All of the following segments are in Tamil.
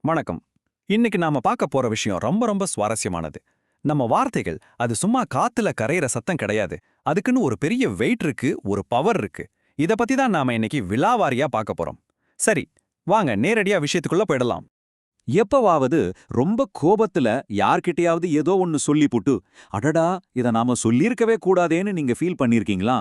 வணக்கம். இன்னைக்கு நாம பார்க்க போற விஷயம் ரொம்ப ரொம்ப சுவாரஸ்யமானது. நம்ம வார்த்தைகள் அது சும்மா காத்துல கரையிற சத்தம் கிடையாது. அதுக்குன்னு ஒரு பெரிய வெயிட் இருக்கு, ஒரு பவர் இருக்கு. இத பத்தி தான் நாம இன்னைக்கு விலாவாரியா பார்க்க போறோம். சரி, வாங்க நேரடியா விஷயத்துக்குள்ள போயிடலாம். எப்பவாவது ரொம்ப கோபத்துல யார்கிட்டயாவது ஏதோ ஒன்னு சொல்லிப்புட்டு, அடடா இத நாம சொல்லியிருக்கவே கூடாதேன்னு நீங்க ஃபீல் பண்ணியிருக்கீங்களா?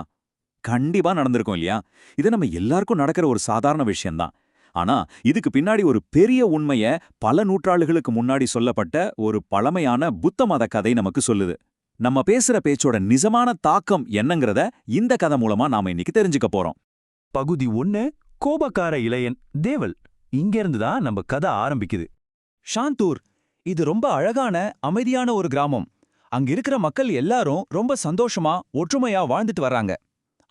கண்டிப்பா நடந்திருக்கும் இல்லையா? இது நம்ம எல்லாருக்கும் நடக்கிற ஒரு சாதாரண விஷயம்தான். ஆனா இதுக்கு பின்னாடி ஒரு பெரிய உண்மைய பல நூற்றாண்டுகளுக்கு முன்னாடி சொல்லப்பட்ட ஒரு பழமையான புத்த மத கதை நமக்கு சொல்லுது. நம்ம பேசுற பேச்சோட நிஜமான தாக்கம் என்னங்கறத இந்த கதை மூலமா நாம இன்னைக்கு தெரிஞ்சுக்க போறோம். பகுதி 1. கோபக்கார இளையன் தேவல். இங்கிருந்து தான் நம்ம கதை ஆரம்பிக்குது. ஷாந்தூர், இது ரொம்ப அழகான அமைதியான ஒரு கிராமம். அங்க இருக்கிற மக்கள் எல்லாரும் ரொம்ப சந்தோஷமா ஒற்றுமையா வாழ்ந்துட்டு வர்றாங்க.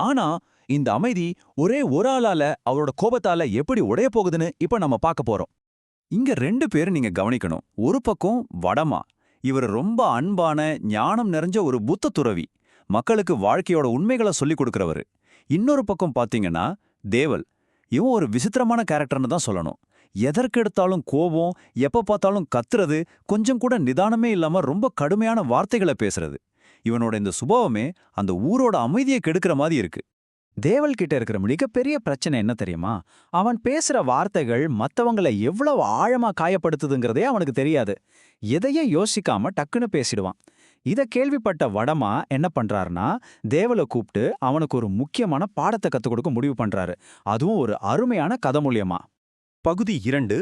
ஆனா இந்த அமைதி ஒரே ஒரு ஆளால அவரோட கோபத்தால எப்படி உடைய போகுதுன்னு இப்ப நம்ம பார்க்க போறோம். இங்க ரெண்டு பேர் நீங்க கவனிக்கணும். ஒரு பக்கம் வடமா, இவர் ரொம்ப அன்பான ஞானம் நிறைஞ்ச ஒரு புத்த துறவி, மக்களுக்கு வாழ்க்கையோட உண்மைகளை சொல்லிக் கொடுக்கறவரு. இன்னொரு பக்கம் பாத்தீங்கன்னா தேவல், இவன் ஒரு விசித்திரமான கேரக்டர்னு தான் சொல்லணும். எதற்கெடுத்தாலும் கோபம், எப்ப பார்த்தாலும் கத்துறது, கொஞ்சம் கூட நிதானமே இல்லாம ரொம்ப கடுமையான வார்த்தைகளை பேசுறது. இவனோட இந்த சுபாவமே அந்த ஊரோட அமைதியை கெடுக்கிற மாதிரி இருக்கு. தேவல் கிட்ட இருக்கிற மிகப்பெரிய பிரச்சனை என்ன தெரியுமா? அவன் பேசுற வார்த்தைகள் மத்தவங்கள எவ்வளவு ஆழமா காயப்படுத்துதுங்கிறதே அவனுக்கு தெரியாது. எதையே யோசிக்காம டக்குன்னு பேசிடுவான். இத கேள்விப்பட்ட வடமா என்ன பண்றாருன்னா, தேவலை கூப்பிட்டு அவனுக்கு ஒரு முக்கியமான பாடத்தை கத்துக் கொடுக்க முடிவு பண்றாரு. அதுவும் ஒரு அருமையான கதை மூலியமா. பகுதி 2.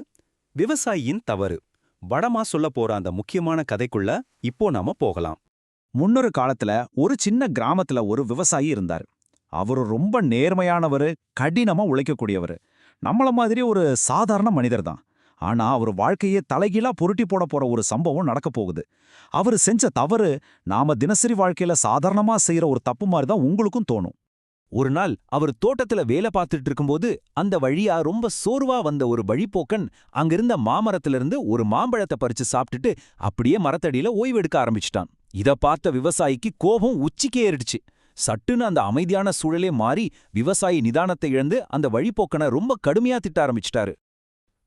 விவசாயியின் தவறு. வடமா சொல்ல போற அந்த முக்கியமான கதைக்குள்ள இப்போ நாம போகலாம். முன்னொரு காலத்துல ஒரு சின்ன கிராமத்துல ஒரு விவசாயி இருந்தார். அவரு ரொம்ப நேர்மையானவரு, கடினமா உழைக்கக்கூடியவரு. நம்மள மாதிரி ஒரு சாதாரண மனிதர் தான். ஆனா அவர் வாழ்க்கையே தலைகீழா புரட்டி போட போற ஒரு சம்பவம் நடக்க போகுது. அவரு செஞ்ச தவறு நாம தினசரி வாழ்க்கையில சாதாரணமா செய்யற ஒரு தப்பு மாதிரி தான் உங்களுக்கும் தோணும். ஒரு நாள் அவர் தோட்டத்துல வேலை பார்த்துட்டு இருக்கும்போது அந்த வழியா ரொம்ப சோர்வா வந்த ஒரு வழிப்போக்கன் அங்கிருந்த மாமரத்திலிருந்து ஒரு மாம்பழத்தை பறிச்சு சாப்பிட்டுட்டு அப்படியே மரத்தடியில ஓய்வெடுக்க ஆரம்பிச்சிட்டான். இத பார்த்த விவசாயிக்கு கோபம் உச்சிக்கே ஏறிடுச்சு. சட்டுன்னு அந்த அமைதியான சூழலே மாறி விவசாயி நிதானத்தை இழந்து அந்த வழிப்போக்கனை ரொம்ப கடுமையா திட்ட ஆரம்பிச்சிட்டாரு.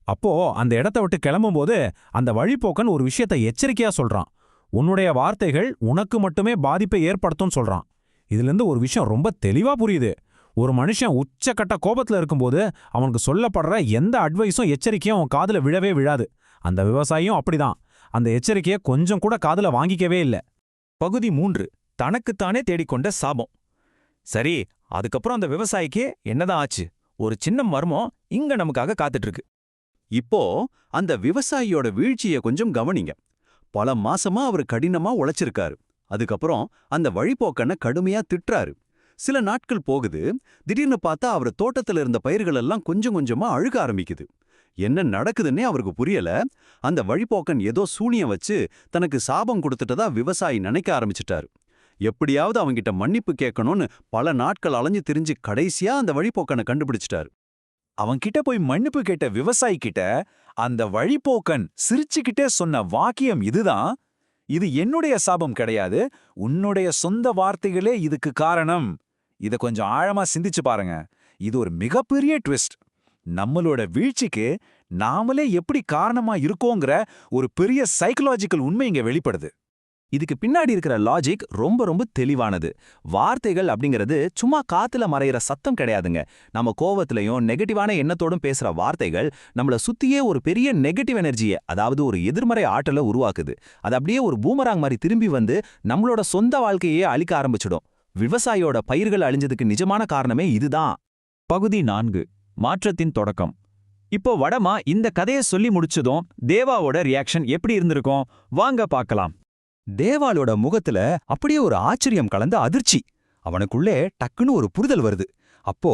அப்போ அந்த இடத்த விட்டு கிளம்பும்போது அந்த வழிப்போக்கன் ஒரு விஷயத்தை எச்சரிக்கையா சொல்றான். உன்னுடைய வார்த்தைகள் உனக்கு மட்டுமே பாதிப்பை ஏற்படுத்தும் சொல்றான். இதிலிருந்து ஒரு விஷயம் ரொம்ப தெளிவா புரியுது. ஒரு மனுஷன் உச்சக்கட்ட கோபத்துல இருக்கும்போது அவனுக்கு சொல்லப்படுற எந்த அட்வைஸும் எச்சரிக்கையும் அவன் காதுல விழவே விழாது. அந்த விவசாயியும் அப்படிதான். அந்த எச்சரிக்கையை கொஞ்சம் கூட காதுல வாங்கிக்கவே இல்லை. பகுதி 3. தனக்குத்தானே தேடிக்கொண்ட சாபம். சரி, அதுக்கப்புறம் அந்த விவசாயிக்கு என்னதான் ஆச்சு? ஒரு சின்ன மர்மம் இங்க நமக்காக காத்துட்டு இருக்கு. இப்போ அந்த விவசாயியோட வீழ்ச்சிய கொஞ்சம் கவனிங்க. பல மாசமா அவர் கடினமா உழைச்சிருக்காரு. அதுக்கப்புறம் அந்த வழிப்போக்கனை கடுமையா திட்டுறாரு. சில நாட்கள் போகுது. திடீர்னு பார்த்தா அவர் தோட்டத்துல இருந்த பயிர்கள் எல்லாம் கொஞ்சம் கொஞ்சமா அழுக ஆரம்பிக்குது. என்ன நடக்குதுன்னே அவருக்கு புரியல. அந்த வழிப்போக்கன் ஏதோ சூனியம் வச்சு தனக்கு சாபம் கொடுத்துட்டதா விவசாயி நினைக்க ஆரம்பிச்சிட்டாரு. எப்படியாவது அவங்கிட்ட மன்னிப்பு கேட்கணும்னு பல நாட்கள் அலைஞ்சு திரிஞ்சு கடைசியா அந்த வழிப்போக்கனை கண்டுபிடிச்சிட்டாரு. அவன்கிட்ட போய் மன்னிப்பு கேட்ட விவசாயி கிட்ட அந்த வழிப்போக்கன் சிரிச்சுக்கிட்டே சொன்ன வாக்கியம் இதுதான்: இது என்னுடைய சாபம் கிடையாது, உன்னுடைய சொந்த வார்த்தைகளே இதுக்கு காரணம். இத கொஞ்சம் ஆழமா சிந்திச்சு பாருங்க. இது ஒரு மிகப்பெரிய ட்விஸ்ட். நம்மளோட வீழ்ச்சிக்கு நாமளே எப்படி காரணமா இருக்கோங்கிற ஒரு பெரிய சைக்கலாஜிக்கல் உண்மை இங்க வெளிப்படுது. இதுக்கு பின்னாடி இருக்கிற லாஜிக் ரொம்ப ரொம்ப தெளிவானது. வார்த்தைகள் அப்படிங்கிறது சும்மா காத்துல மறையிற சத்தம் கிடையாதுங்க. நம்ம கோவத்திலையும் நெகட்டிவான எண்ணத்தோடும் பேசுற வார்த்தைகள் நம்மள சுத்தியே ஒரு பெரிய நெகட்டிவ் எனர்ஜியை, அதாவது ஒரு எதிர்மறை ஆற்றலை உருவாக்குது. அது அப்படியே ஒரு பூமராங் மாதிரி திரும்பி வந்து நம்மளோட சொந்த வாழ்க்கையே அழிக்க ஆரம்பிச்சிடும். விவசாயியோட பயிர்கள் அழிஞ்சதுக்கு நிஜமான காரணமே இதுதான். பகுதி 4. மாற்றத்தின் தொடக்கம். இப்போ வடமா இந்த கதையை சொல்லி முடிச்சதும் தேவாவோட ரியாக்ஷன் எப்படி இருந்திருக்கும்? வாங்க பார்க்கலாம். தேவாலோட முகத்துல அப்படியே ஒரு ஆச்சரியம் கலந்த அதிர்ச்சி. அவனுக்குள்ளே டக்குன்னு ஒரு புரிதல் வருது. அப்போ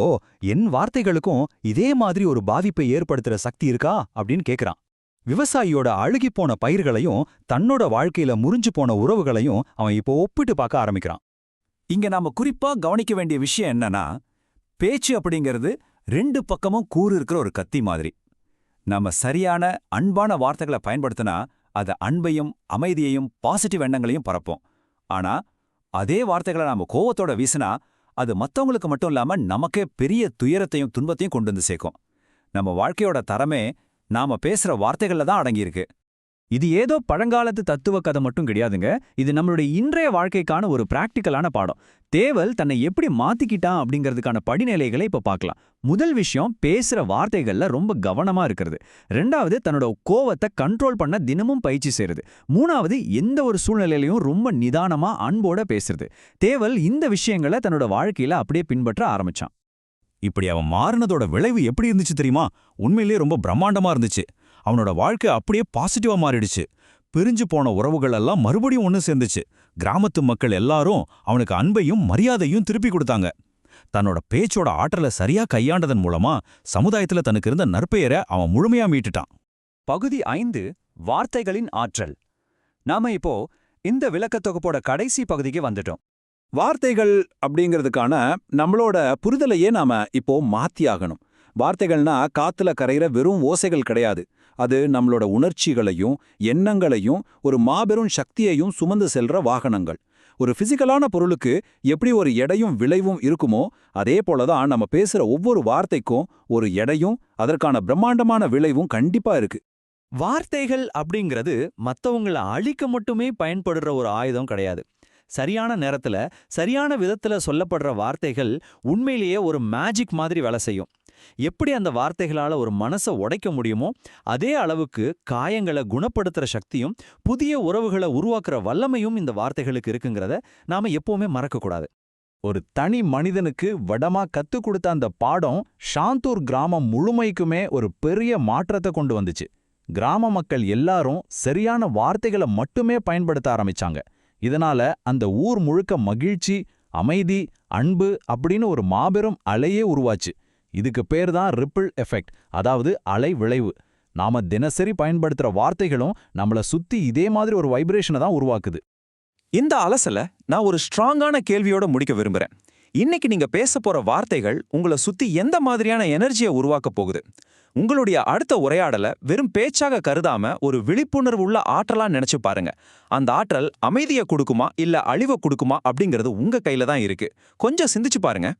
என் வார்த்தைகளுக்கும் இதே மாதிரி ஒரு பாதிப்பை ஏற்படுத்துற சக்தி இருக்கா அப்படின்னு கேக்குறான். விவசாயியோட அழுகிப்போன பயிர்களையும் தன்னோட வாழ்க்கையில முறிஞ்சு போன உறவுகளையும் அவன் இப்போ ஒப்பிட்டு பார்க்க ஆரம்பிக்கிறான். இங்க நாம குறிப்பா கவனிக்க வேண்டிய விஷயம் என்னன்னா, பேச்சு அப்படிங்கிறது ரெண்டு பக்கமும் கூறு இருக்கிற ஒரு கத்தி மாதிரி. நம்ம சரியான அன்பான வார்த்தைகளை பயன்படுத்தினா அது அன்பையும் அமைதியையும் பாசிட்டிவ் எண்ணங்களையும் பரப்போம். ஆனா அதே வார்த்தைகளை நாம கோவத்தோட வீசினா அது மத்தவங்களுக்கு மட்டும் இல்லாம நமக்கே பெரிய துயரத்தையும் துன்பத்தையும் கொண்டு வந்து சேர்க்கும். நம்ம வாழ்க்கையோட தரமே நாம பேசுற வார்த்தைகள்ல தான் அடங்கியிருக்கு. இது ஏதோ பழங்காலத்து தத்துவ கதை மட்டும் கிடையாதுங்க. இது நம்மளுடைய இன்றைய வாழ்க்கைக்கான ஒரு பிராக்டிக்கலான பாடம். தேவல் தன்னை எப்படி மாத்திக்கிட்டான் அப்படிங்கிறதுக்கான படிநிலைகளை இப்ப பார்க்கலாம். முதல் விஷயம், பேசுற வார்த்தைகள்ல ரொம்ப கவனமா இருக்கிறது. ரெண்டாவது, தன்னோட கோவத்தை கண்ட்ரோல் பண்ண தினமும் பயிற்சி செய்யறது. மூணாவது, எந்த ஒரு சூழ்நிலையிலையும் ரொம்ப நிதானமா அன்போட பேசுறது. தேவல் இந்த விஷயங்களை தன்னோட வாழ்க்கையில அப்படியே பின்பற்ற ஆரம்பிச்சான். இப்படி அவன் மாறினதோட விளைவு எப்படி இருந்துச்சு தெரியுமா? உண்மையிலேயே ரொம்ப பிரம்மாண்டமா இருந்துச்சு. அவனோட வாழ்க்கை அப்படியே பாசிட்டிவா மாறிடுச்சு. பிரிஞ்சு போன உறவுகள் எல்லாம் மறுபடியும் ஒன்று சேர்ந்துச்சு. கிராமத்து மக்கள் எல்லாரும் அவனுக்கு அன்பையும் மரியாதையும் திருப்பி கொடுத்தாங்க. தன்னோட பேச்சோட ஆற்றலை சரியா கையாண்டதன் மூலமா சமுதாயத்துல தனக்கு இருந்த நற்பெயரை அவன் முழுமையா மீட்டுட்டான். பகுதி 5, வார்த்தைகளின் ஆற்றல். நாம இப்போ இந்த விளக்கத் தொகுப்போட கடைசி பகுதிக்கு வந்துட்டோம். வார்த்தைகள் அப்படிங்கிறதுக்கான நம்மளோட புரிதலையே நாம இப்போ மாத்தியாகணும். வார்த்தைகள்னா காத்துல கரைகிற வெறும் ஓசைகள் கிடையாது. அது நம்மளோட உணர்ச்சிகளையும் எண்ணங்களையும் ஒரு மாபெரும் சக்தியையும் சுமந்து செல்ற வாகனங்கள். ஒரு பிசிக்கலான பொருளுக்கு எப்படி ஒரு எடையும் விளைவும் இருக்குமோ, அதே போலதான் நம்ம பேசுற ஒவ்வொரு வார்த்தைக்கும் ஒரு எடையும் அதற்கான பிரம்மாண்டமான விளைவும் கண்டிப்பா இருக்கு. வார்த்தைகள் அப்படிங்கிறது மத்தவங்கள அழிக்க மட்டுமே பயன்படுற ஒரு ஆயுதம் கிடையாது. சரியான நேரத்துல சரியான விதத்துல சொல்லப்படுற வார்த்தைகள் உண்மையிலேயே ஒரு மேஜிக் மாதிரி வேலை செய்யும். எப்படி அந்த வார்த்தைகளால ஒரு மனசை உடைக்க முடியுமோ, அதே அளவுக்கு காயங்களை குணப்படுத்துற சக்தியும் புதிய உறவுகளை உருவாக்குற வல்லமையும் இந்த வார்த்தைகளுக்கு இருக்குங்கிறத நாம எப்பவுமே மறக்கக்கூடாது. ஒரு தனி மனிதனுக்கு வடமா கத்துக் கொடுத்த அந்த பாடம் ஷாந்தூர் கிராமம் முழுமைக்குமே ஒரு பெரிய மாற்றத்தை கொண்டு வந்துச்சு. கிராம மக்கள் எல்லாரும் சரியான வார்த்தைகளை மட்டுமே பயன்படுத்த ஆரம்பிச்சாங்க. இதனால அந்த ஊர் முழுக்க மகிழ்ச்சி, அமைதி, அன்பு அப்படின்னு ஒரு மாபெரும் அலையே உருவாச்சு. இதுக்கு பேர் தான் ரிப்பிள் எஃபெக்ட், அதாவது அலை விளைவு. நாம தினசரி பயன்படுத்துற வார்த்தைகளும் நம்மள சுத்தி இதே மாதிரி ஒரு வைப்ரேஷனை தான் உருவாக்குது. இந்த அலசல நான் ஒரு ஸ்ட்ராங்கான கேள்வியோட முடிக்க விரும்புறேன். இன்னைக்கு நீங்க பேச போற வார்த்தைகள் உங்களை சுத்தி எந்த மாதிரியான எனர்ஜியை உருவாக்க போகுது? உங்களுடைய அடுத்த உரையாடலை வெறும் பேச்சாக கருதாம ஒரு விழிப்புணர்வு உள்ள ஆற்றலா நினைச்சு பாருங்க. அந்த ஆற்றல் அமைதியை கொடுக்குமா இல்ல அழிவை கொடுக்குமா அப்படிங்கிறது உங்க கையில தான் இருக்கு. கொஞ்சம் சிந்திச்சு பாருங்க.